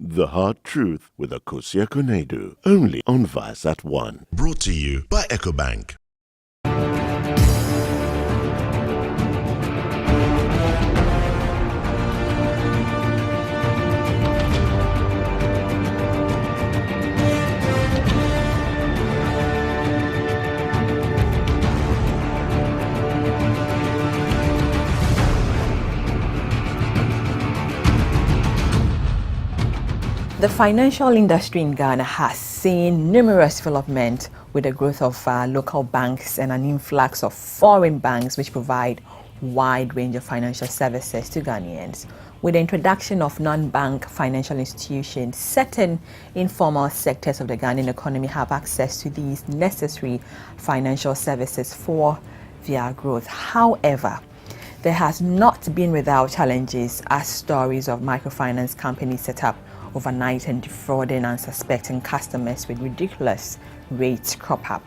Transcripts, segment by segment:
The Hard Truth with Akosia Konedu, only on Viasat 1. Brought to you by EcoBank. The financial industry in Ghana has seen numerous developments with the growth of local banks and an influx of foreign banks which provide wide range of financial services to Ghanaians. With the introduction of non-bank financial institutions, certain informal sectors of the Ghanaian economy have access to these necessary financial services for their growth. However, there has not been without challenges as stories of microfinance companies set up overnight and defrauding unsuspecting customers with ridiculous rates crop up.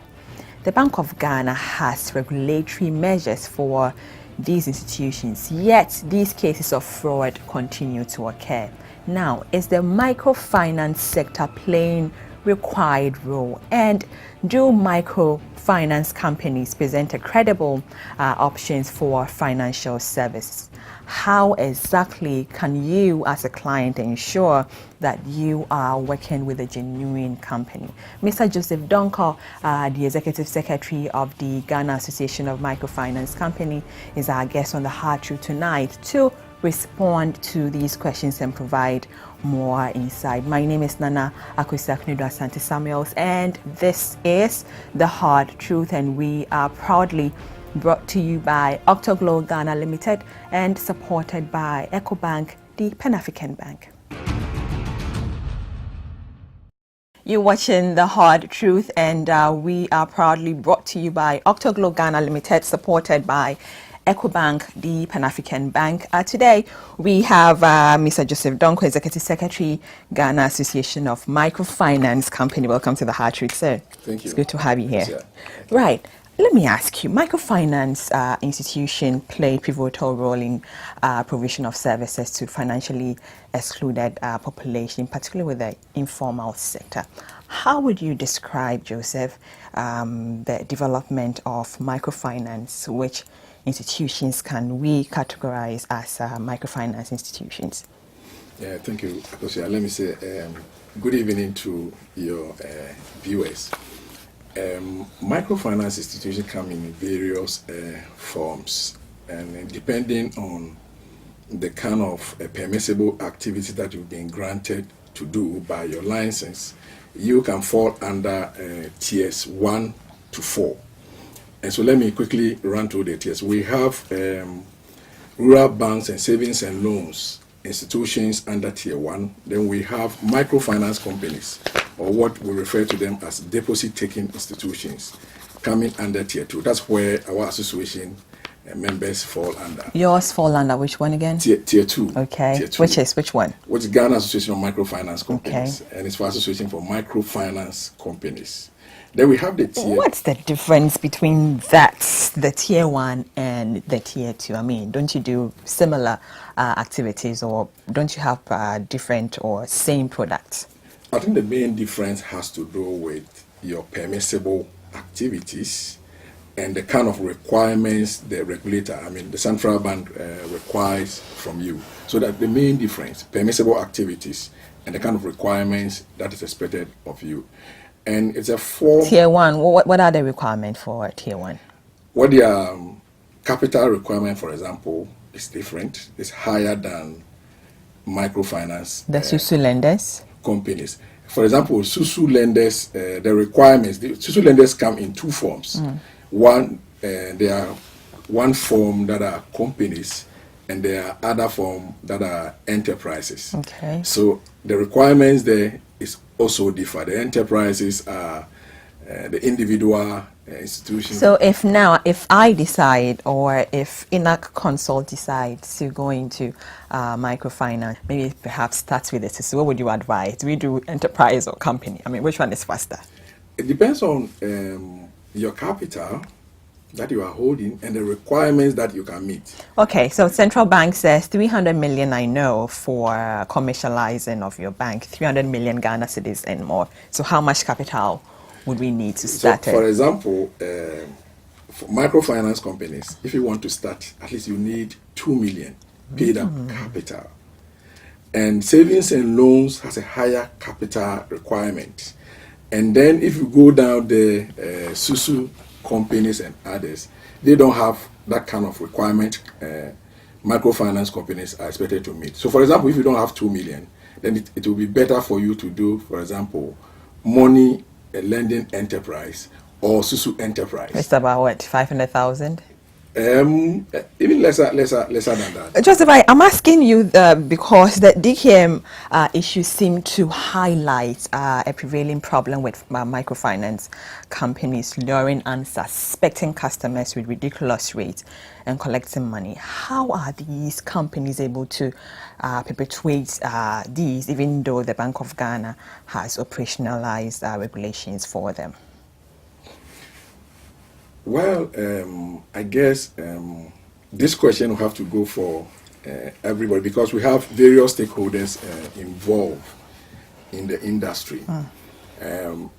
The Bank of Ghana has regulatory measures for these institutions, yet these cases of fraud continue to occur. Now, is the microfinance sector playing required role, and do microfinance companies present a credible options for financial service? How exactly can you as a client ensure that you are working with a genuine company? Mr. Joseph Donkor, the Executive Secretary of the Ghana Association of Microfinance Company, is our guest on the Hard Truth tonight to respond to these questions and provide more insight. My name is Nana Akosia Konedu Asante Samuels, and this is the Hard Truth, and we are proudly brought to you by Octoglow Ghana Limited and supported by EcoBank, the Pan-African Bank. You're watching The Hard Truth, and we are proudly brought to you by Octoglow Ghana Limited, supported by EcoBank, the Pan-African Bank. Today, we have Mr. Joseph Donkor, Executive Secretary, Ghana Association of Microfinance Company. Welcome to The Hard Truth, sir. Thank you. It's good to have you here. Yeah. Right. Let me ask you, microfinance institutions play pivotal role in provision of services to financially excluded population, particularly with the informal sector. How would you describe, Joseph, the development of microfinance? Which institutions can we categorize as microfinance institutions? Yeah, thank you, Akosia. Let me say good evening to your viewers. Microfinance institutions come in various forms, and depending on the kind of permissible activity that you've been granted to do by your license, you can fall under tiers 1 to 4. And so let me quickly run through the tiers. We have rural banks and savings and loans institutions under tier 1. Then we have microfinance companies, or what we refer to them as deposit-taking institutions, coming under tier 2. That's where our association members fall under. Yours fall under which one again? Tier 2. Okay. Tier 2. Which one? Which is Ghana Association of Microfinance Companies. Okay. And it's for Association for Microfinance Companies. Then we have the tier. What's the difference between that, the tier 1 and the tier 2? I mean, don't you do similar activities, or don't you have different or same products? I think the main difference has to do with your permissible activities and the kind of requirements the regulator, I mean the central bank requires from you. So that the main difference, permissible activities and the kind of requirements that is expected of you. And it's a form. Tier 1, what are the requirements for tier 1? What the capital requirement, for example, is different. It's higher than microfinance. The Susu lenders? Companies. For example, Susu lenders, the requirements, the Susu lenders come in 2 forms. One, there are one form that are companies, and there are other form that are enterprises. Okay. So the requirements there is also differ. The enterprises are the individual institutions. So if I decide, or if INAC Consult decides to go into microfinance, maybe perhaps starts with this, so what would you advise? Do we do enterprise or company? I mean, which one is faster? It depends on your capital that you are holding and the requirements that you can meet. Okay, so central bank says 300 million, I know, for commercializing of your bank, 300 million Ghana cedis and more. So how much capital would we need to start So, for it? example, for microfinance companies, if you want to start, at least you need 2 million paid up capital. And savings and loans has a higher capital requirement. And then if you go down the Susu companies and others, they don't have that kind of requirement microfinance companies are expected to meet. So for example, if you don't have 2 million, then it will be better for you to do, for example, money lending enterprise or Susu enterprise. It's about what, 500,000? Even lesser than that. Joseph, I'm asking you because the DKM issues seem to highlight a prevailing problem with microfinance companies luring unsuspecting customers with ridiculous rates and collecting money. How are these companies able to perpetuate these, even though the Bank of Ghana has operationalized regulations for them? Well, I guess this question will have to go for everybody because we have various stakeholders involved in the industry.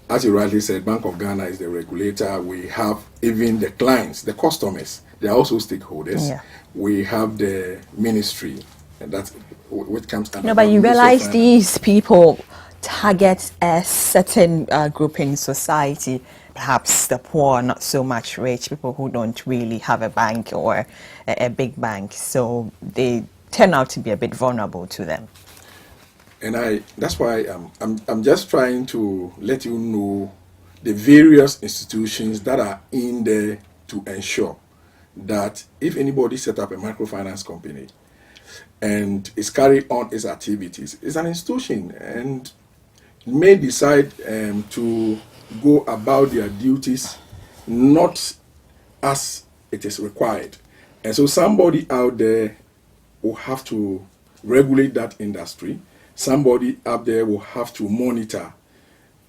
As you rightly said, Bank of Ghana is the regulator. We have even the clients, the customers. They are also stakeholders. Yeah. We have the ministry, and that's what comes under. No, but you Ministry of realize Finance. these people target a certain group in society, perhaps the poor, not so much rich, people who don't really have a bank or a big bank. So they turn out to be a bit vulnerable to them. And that's why I'm just trying to let you know the various institutions that are in there to ensure that if anybody set up a microfinance company and is carrying on its activities, it's an institution and may decide to go about their duties not as it is required. And so somebody out there will have to regulate that industry. Somebody up there will have to monitor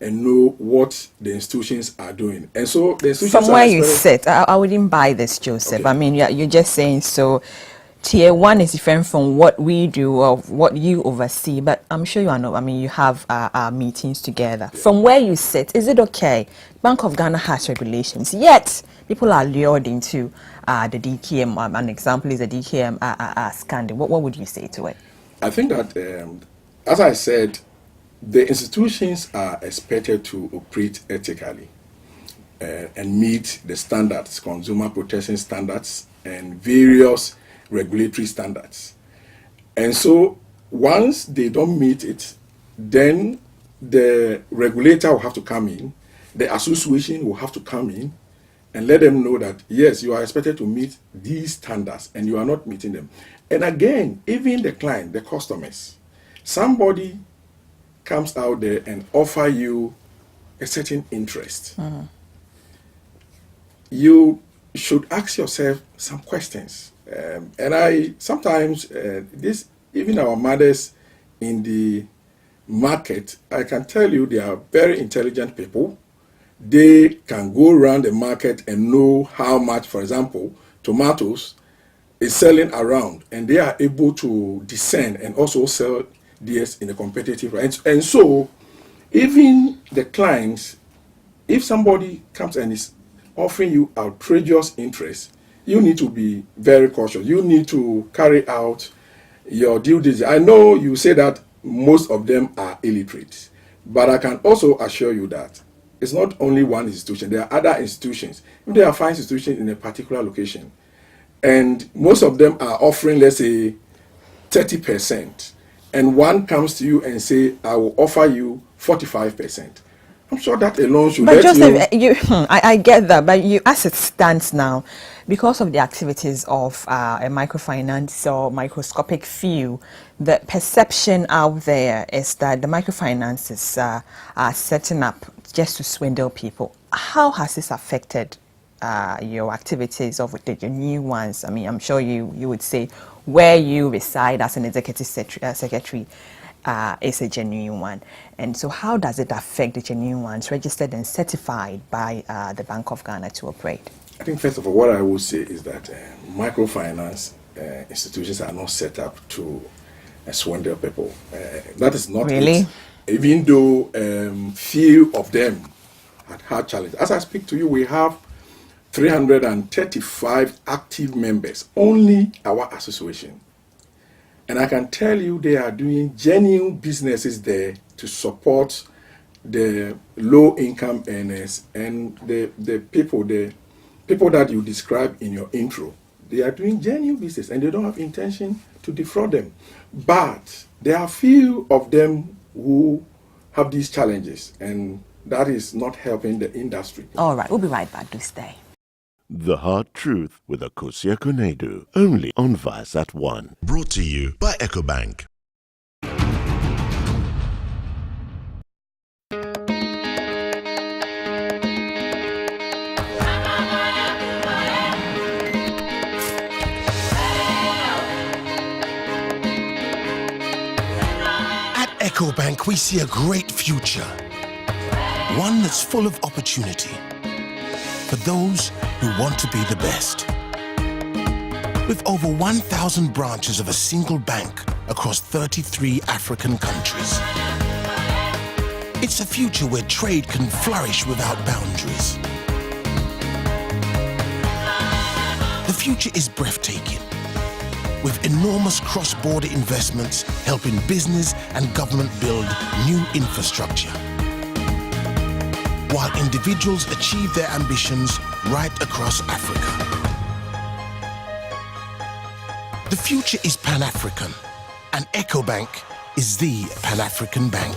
and know what the institutions are doing. And so the institutions From where you sit, I wouldn't buy this, Joseph. Okay. I mean, you're just saying so. Tier one is different from what we do or what you oversee, but I'm sure you are not. I mean, you have our meetings together. Yeah. From where you sit, is it okay? Bank of Ghana has regulations, yet people are lured into the DKM. An example is the DKM scandal. What would you say to it? I think that, as I said, the institutions are expected to operate ethically and meet the standards, consumer protection standards, and various regulatory standards. And so once they don't meet it, then the regulator will have to come in, the association will have to come in and let them know that, yes, you are expected to meet these standards and you are not meeting them. And again, even the client, the customers, somebody comes out there and offer you a certain interest. You should ask yourself some questions. And I sometimes, this even our mothers in the market, I can tell you they are very intelligent people. They can go around the market and know how much, for example, tomatoes is selling around, and they are able to discern and also sell theirs in a competitive range. And so, even the clients, if somebody comes and is offering you outrageous interest, you need to be very cautious. You need to carry out your due diligence. I know you say that most of them are illiterate, but I can also assure you that it's not only one institution. There are other institutions. If there are 5 institutions in a particular location, and most of them are offering, let's say, 30%, and one comes to you and say, I will offer you 45%. I'm sure that alone should but let Joseph, you... I get that, but you, as it stands now, because of the activities of a microfinance or microscopic few, the perception out there is that the microfinances are setting up just to swindle people. How has this affected your activities of the new ones? I mean, I'm sure you would say where you reside as an executive secretary is a genuine one. And so how does it affect the genuine ones registered and certified by the Bank of Ghana to operate? I think first of all, what I would say is that microfinance institutions are not set up to swindle people. That is not Really? it. Even though few of them had challenges. As I speak to you, we have 335 active members, only our association. And I can tell you they are doing genuine businesses there to support the low income earners and the people that you describe in your intro. They are doing genuine business and they don't have intention to defraud them. But there are few of them who have these challenges, and that is not helping the industry. All right, we'll be right back. Do stay. The Hard Truth with Akosia Konedu, only on Viasat 1. Brought to you by EcoBank. At EcoBank, we see a great future. One that's full of opportunity for those who want to be the best. With over 1,000 branches of a single bank across 33 African countries. It's a future where trade can flourish without boundaries. The future is breathtaking, with enormous cross-border investments helping business and government build new infrastructure, while individuals achieve their ambitions right across Africa. The future is Pan-African, and EcoBank is the Pan-African bank.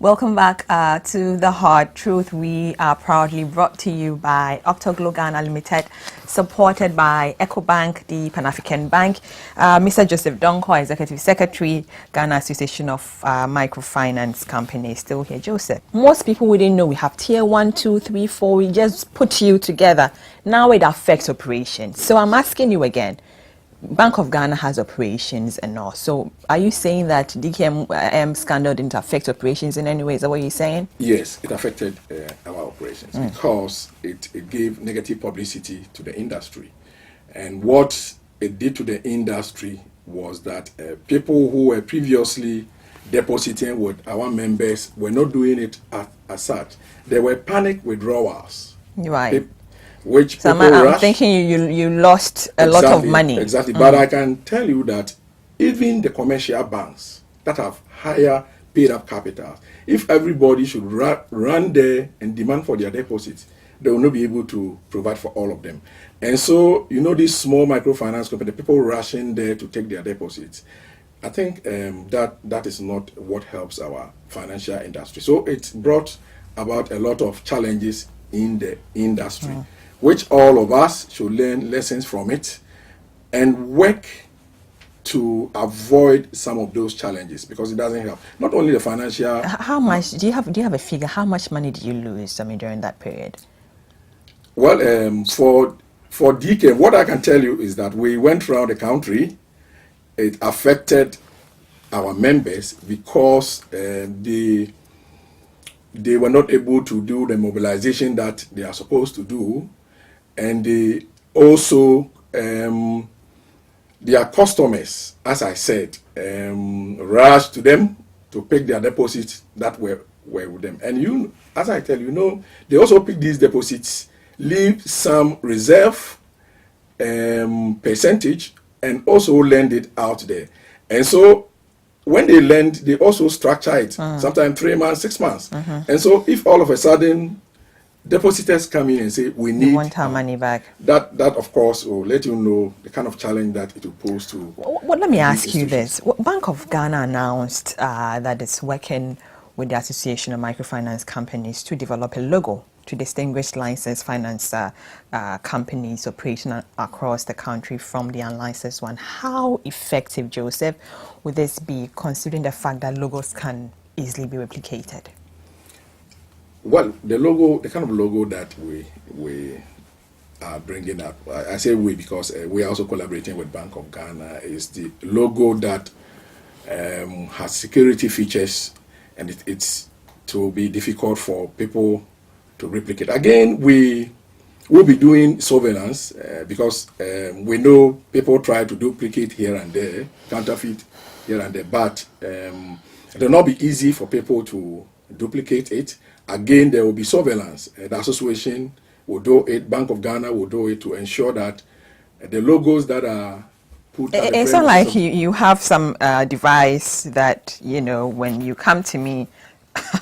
Welcome back to The Hard Truth. We are proudly brought to you by Octoglo Ghana Limited, supported by EcoBank, the Pan-African Bank. Mr. Joseph Donkor, Executive Secretary, Ghana Association of Microfinance Companies, still here. Joseph, most people wouldn't know we have tier 1, 2, 3, 4. We just put you together. Now it affects operations. So I'm asking you again. Bank of Ghana has operations and all. So are you saying that DKM scandal didn't affect operations in any way? Is that what you're saying? Yes, it affected our operations because it gave negative publicity to the industry. And what it did to the industry was that people who were previously depositing with our members were not doing it as such. There were panic withdrawals. Right. Which so I'm thinking you lost a lot of money. Exactly. But I can tell you that even the commercial banks that have higher paid up capital, if everybody should run there and demand for their deposits, they will not be able to provide for all of them. And so, these small microfinance companies, people rushing there to take their deposits, I think that is not what helps our financial industry. So it brought about a lot of challenges in the industry, which all of us should learn lessons from it and work to avoid some of those challenges, because it doesn't help. Not only the financial. How much do you have a figure? How much money did you lose? During that period. Well, for DK, what I can tell you is that we went around the country. It affected our members because they were not able to do the mobilization that they are supposed to do. And they also, their customers, as I said, rushed to them to pick their deposits that were with them. And as I tell you, they also pick these deposits, leave some reserve percentage, and also lend it out there. And so when they lend, they also structure it, sometimes 3 months, 6 months. And so if all of a sudden depositors come in and say, we want our money back, that of course will let you know the kind of challenge that it will pose to. Well, let me ask you this. Bank of Ghana announced that it's working with the Association of Microfinance Companies to develop a logo to distinguish licensed finance companies operating across the country from the unlicensed one. How effective, Joseph, would this be, considering the fact that logos can easily be replicated? Well, the kind of logo that we are bringing up, I say we because we are also collaborating with Bank of Ghana, is the logo that has security features, and it's to be difficult for people to replicate. Again, we will be doing surveillance because we know people try to duplicate here and there, counterfeit here and there, but it will not be easy for people to duplicate it. Again, there will be surveillance. The association will do it, Bank of Ghana will do it to ensure that the logos that are put at the It's not like you have some device that, you know, when you come to me,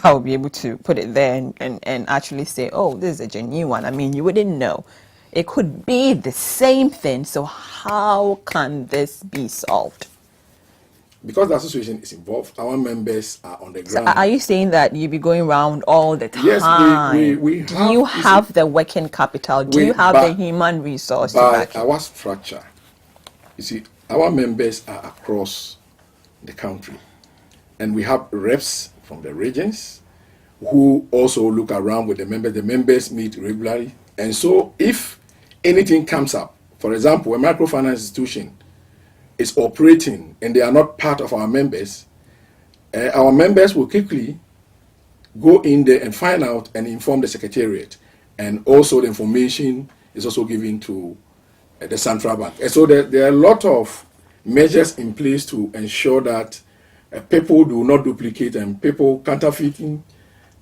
I'll be able to put it there and actually say, oh, this is a genuine one. I mean, you wouldn't know. It could be the same thing. So how can this be solved? Because the association is involved, our members are on the ground. So are you saying that you be going around all the time? Yes, we have. Do you have the working capital? Do you have the human resource to back it? By our structure, you see, our members are across the country. And we have reps from the regions who also look around with the members. The members meet regularly. And so if anything comes up, for example, a microfinance institution is operating and they are not part of our members will quickly go in there and find out and inform the secretariat. And also the information is also given to the central bank. And so there are a lot of measures in place to ensure that people do not duplicate and people counterfeiting,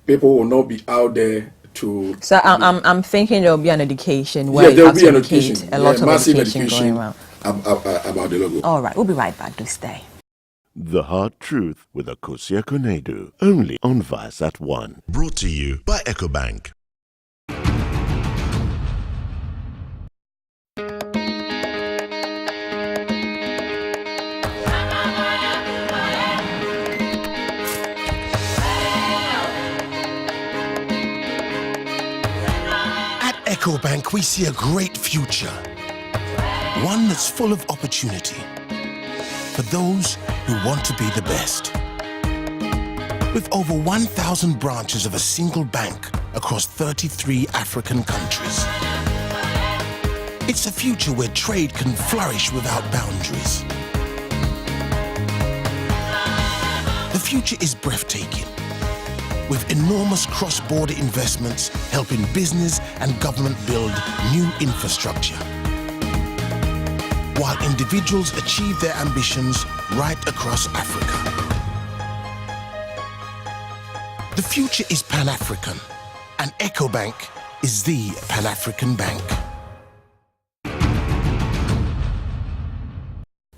people will not be out there to... So I'm thinking there will be an education where there will be an education, a lot of massive education going around. About the logo. All right, we'll be right back. Do stay. The Hard Truth with Akosia Konedu, only on Vice at 1. Brought to you by EcoBank. At EcoBank, we see a great future. One that's full of opportunity for those who want to be the best. With over 1,000 branches of a single bank across 33 African countries. It's a future where trade can flourish without boundaries. The future is breathtaking, with enormous cross-border investments helping business and government build new infrastructure, while individuals achieve their ambitions right across Africa. The future is Pan-African, and EcoBank is the Pan-African bank.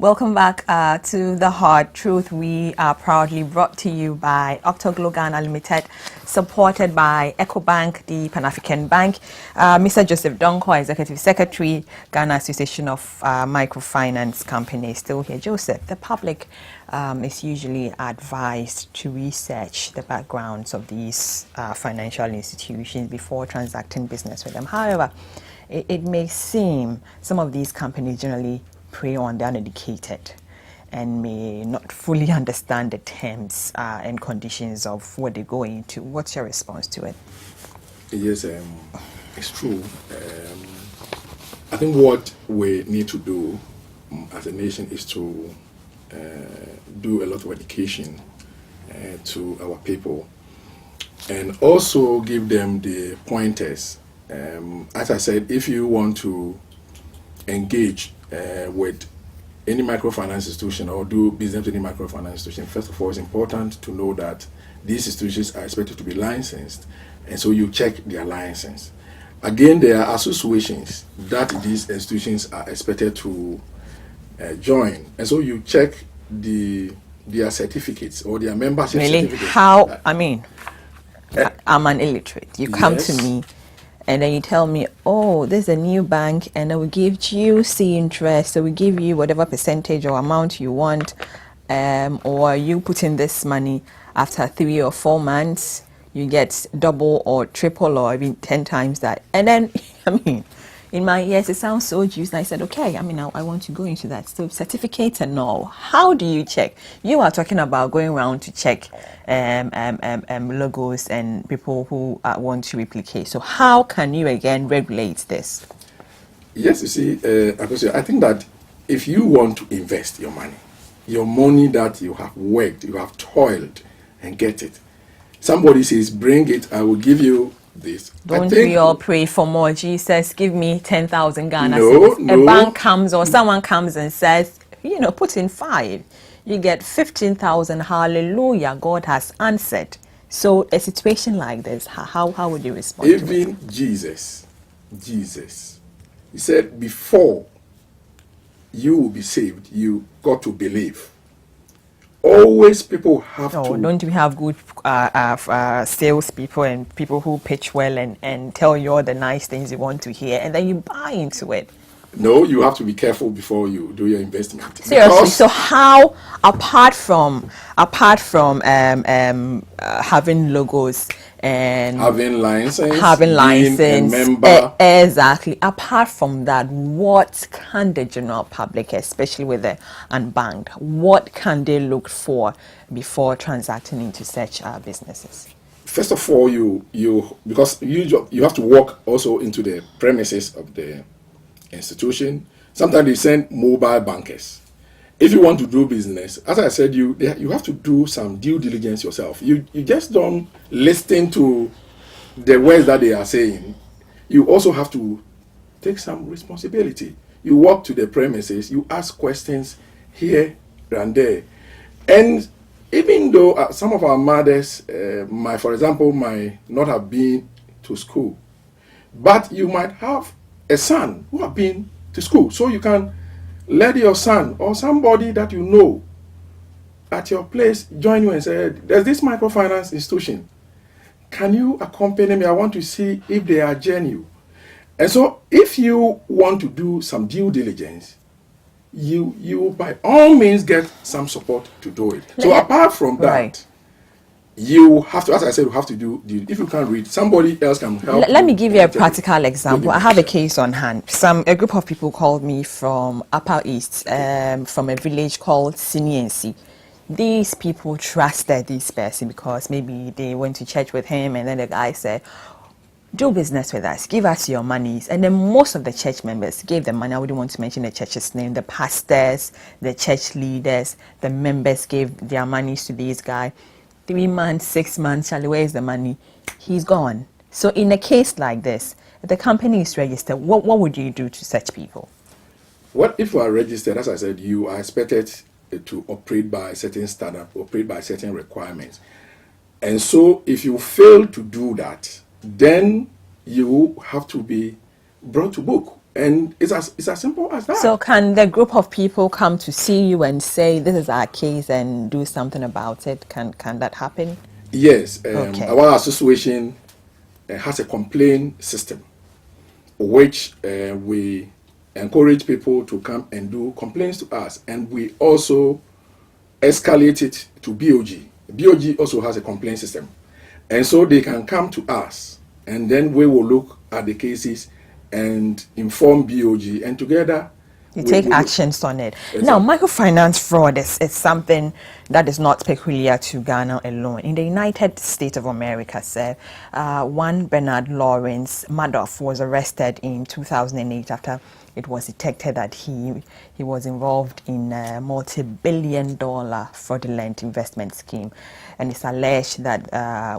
Welcome back to The Hard Truth. We are proudly brought to you by Octoglo Ghana Limited, supported by EcoBank, the Pan-African Bank. Mr. Joseph Donkor, Executive Secretary, Ghana Association of Microfinance Companies, still here. Joseph, the public is usually advised to research the backgrounds of these financial institutions before transacting business with them. However, it may seem some of these companies generally prey on the uneducated and may not fully understand the terms and conditions of what they go into. What's your response to it? Yes, it's true. I think what we need to do as a nation is to do a lot of education to our people and also give them the pointers. As I said, if you want to engage with any microfinance institution or do business with any microfinance institution, first of all, it's important to know that these institutions are expected to be licensed, and so you check their license. Again, there are associations that these institutions are expected to join, and so you check their certificates or their membership certificates. How? I mean, I'm an illiterate. You come to me and then you tell me, oh, there's a new bank and then we give you C interest, so we give you whatever percentage or amount you want, or you put in this money after 3 or 4 months, you get double or triple or even 10 times that. And then, I mean, in my ears, it sounds so juicy. I said, okay, I mean, I want to go into that. So certificates and all. How do you check? You are talking about going around to check logos and people who want to replicate. So how can you again regulate this? Yes, you see, I think that if you want to invest your money that you have worked, you have toiled and get it, somebody says, bring it, I will give you this. Don't we all pray for more? Jesus, give me 10,000 Ghana No, cedis. no. A bank comes or someone comes and says, put in 5. You get 15,000. Hallelujah, God has answered. So a situation like this, how would you respond to it? Even Jesus, he said, before you will be saved, you got to believe. Always people have to. Don't we have good salespeople and people who pitch well and tell you all the nice things you want to hear, and then you buy into it? No, you have to be careful before you do your investment. Seriously, Because so how, apart from having logos and having license, being a member, exactly. Apart from that, what can the general public, especially with the unbanked, what can they look for before transacting into such businesses? first of all, because you have to walk also into the premises of the institution. Sometimes they send mobile bankers. If you want to do business, as I said, you have to do some due diligence yourself. You just don't listen to the words that they are saying. You also have to take some responsibility. You walk to the premises, you ask questions here and there. And even though some of our mothers, for example, might not have been to school, but you might have a son who have been to school, so you can let your son or somebody that you know at your place join you and say, there's this microfinance institution. Can you accompany me? I want to see if they are genuine. And so if you want to do some due diligence, you by all means get some support to do it. So apart from that, right, you have to, as I said, you have to do, if you can't read, somebody else can help. Let me give you a practical example. I have a case on hand. A group of people called me from Upper East, from a village called Siniensi. These people trusted this person because maybe they went to church with him, and then the guy said, do business with us, give us your monies. And then most of the church members gave the money. I wouldn't want to mention the church's name. The pastors, the church leaders, the members gave their monies to this guy. 3 months, 6 months, Charlie, where is the money? He's gone. So in a case like this, if the company is registered, what would you do to such people? What if you are registered? As I said, you are expected to operate by certain standard, operate by certain requirements. And so if you fail to do that, then you have to be brought to book. And it's as simple as that. So can the group of people come to see you and say, this is our case, and do something about it? Can that happen? Yes. Okay. Our association has a complaint system, which we encourage people to come and do complaints to us. And we also escalate it to BOG. BOG also has a complaint system. And so they can come to us, and then we will look at the cases and inform BOG, and together you take actions on it. Exactly. Now, microfinance fraud is something that is not peculiar to Ghana alone. In the United States of America, sir, one Bernard Lawrence Madoff was arrested in 2008 after it was detected that he was involved in a multi-billion-dollar fraudulent investment scheme. And it's alleged that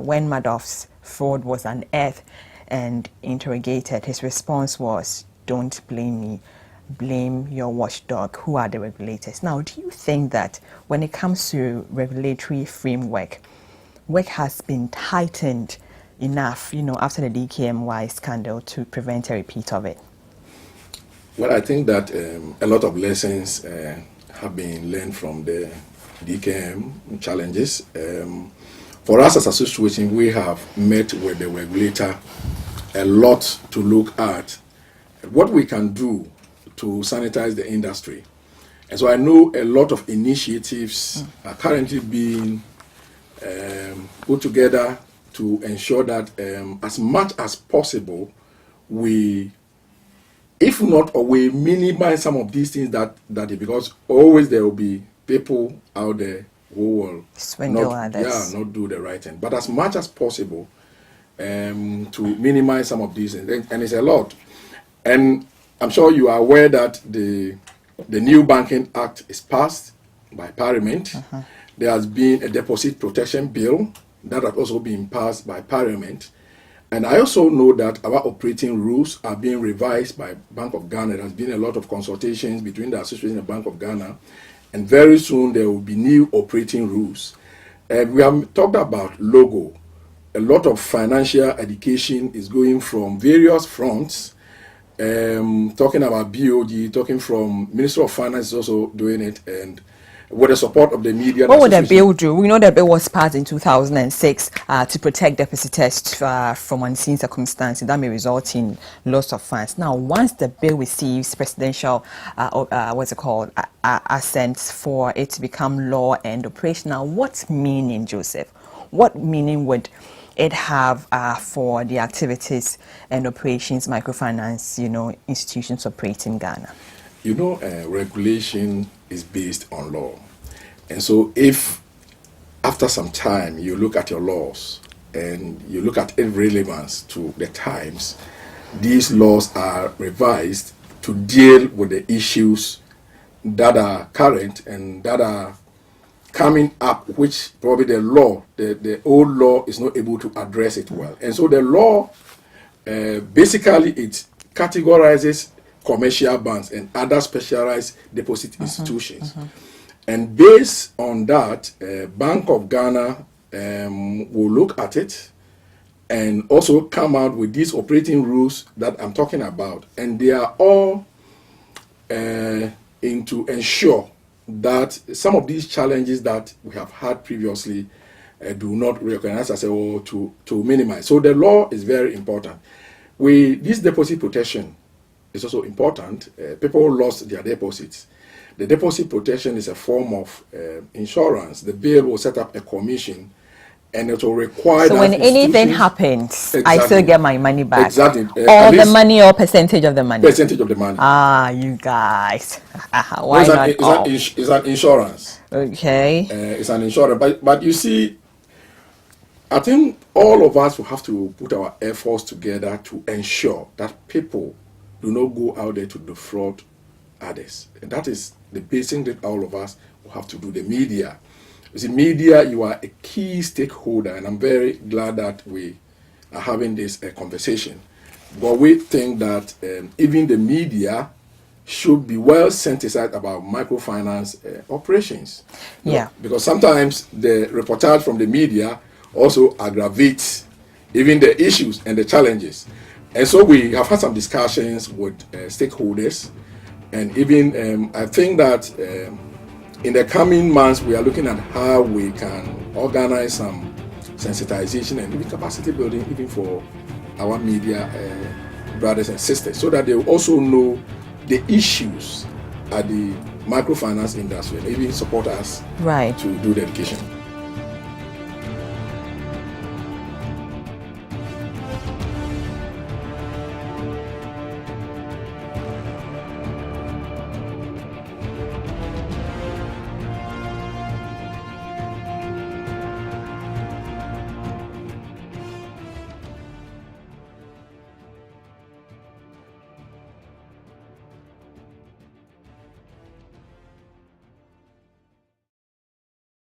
when Madoff's fraud was unearthed and interrogated, his response was, don't blame me, blame your watchdog, who are the regulators. Now, do you think that when it comes to regulatory framework, work has been tightened enough, after the DKMY scandal to prevent a repeat of it? Well, I think that a lot of lessons have been learned from the DKM challenges. For us as a association, we have met with the regulator a lot to look at what we can do to sanitize the industry. And so I know a lot of initiatives are currently being put together to ensure that as much as possible, we minimize some of these things that because always there will be people out there who will not do the right thing. But as much as possible, to minimize some of these things, and it's a lot. And I'm sure you are aware that the new Banking Act is passed by Parliament. There has been a deposit protection bill that have also been passed by Parliament. And I also know that our operating rules are being revised by Bank of Ghana. There has been a lot of consultations between the Association and Bank of Ghana, and very soon there will be new operating rules. We have talked about logo. A lot of financial education is going from various fronts. Talking about BOD, talking from Minister of Finance is also doing it, and with the support of the media. What would the bill do? We know the bill was passed in 2006 to protect depositors from unseen circumstances that may result in loss of funds. Now, once the bill receives presidential, assent for it to become law and operational, what meaning, Joseph? What meaning would it have for the activities and operations microfinance, institutions operate in Ghana? Regulation is based on law. And so if after some time you look at your laws and you look at its relevance to the times, these laws are revised to deal with the issues that are current and that are coming up, which probably the old law is not able to address it well. And so the law, basically it categorizes commercial banks and other specialized deposit institutions. And based on that, Bank of Ghana will look at it and also come out with these operating rules that I'm talking about. And they are all to ensure that some of these challenges that we have had previously do not recognize as or to minimize. So the law is very important. This deposit protection is also important. People lost their deposits. The deposit protection is a form of insurance. The bill will set up a commission, and it will require. So when anything happens, exactly, I still get my money back. Exactly. Or the money, or percentage of the money. Percentage of the money. You guys. Why not? It's an insurance. Okay. It's an insurance, but you see, I think all of us will have to put our efforts together to ensure that people do not go out there to defraud others. And that is the basic that all of us will have to do. The media. You see, media, you are a key stakeholder, and I'm very glad that we are having this conversation. But we think that even the media should be well sensitized about microfinance operations. Yeah. Because sometimes the reportage from the media also aggravates even the issues and the challenges. And so we have had some discussions with stakeholders, and even I think that in the coming months we are looking at how we can organize some sensitization and even capacity building even for our media brothers and sisters, so that they also know the issues at the microfinance industry and even support us to do the education.